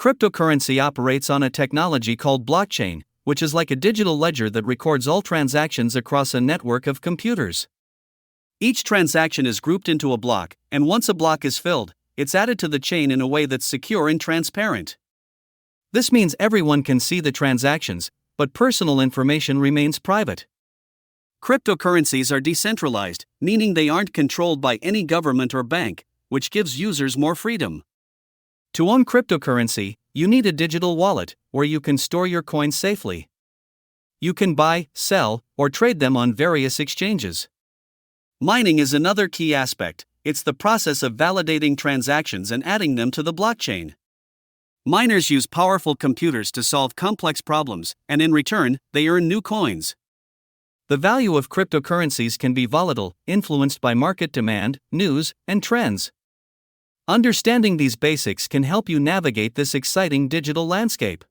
Cryptocurrency operates on a technology called blockchain, which is like a digital ledger that records all transactions across a network of computers. Each transaction is grouped into a block, and once a block is filled, it's added to the chain in a way that's secure and transparent. This means everyone can see the transactions, but personal information remains private. Cryptocurrencies are decentralized, meaning they aren't controlled by any government or bank, which gives users more freedom. To own cryptocurrency, you need a digital wallet, where you can store your coins safely. You can buy, sell, or trade them on various exchanges. Mining is another key aspect. It's the process of validating transactions and adding them to the blockchain. Miners use powerful computers to solve complex problems, and in return, they earn new coins. The value of cryptocurrencies can be volatile, influenced by market demand, news, and trends. Understanding these basics can help you navigate this exciting digital landscape.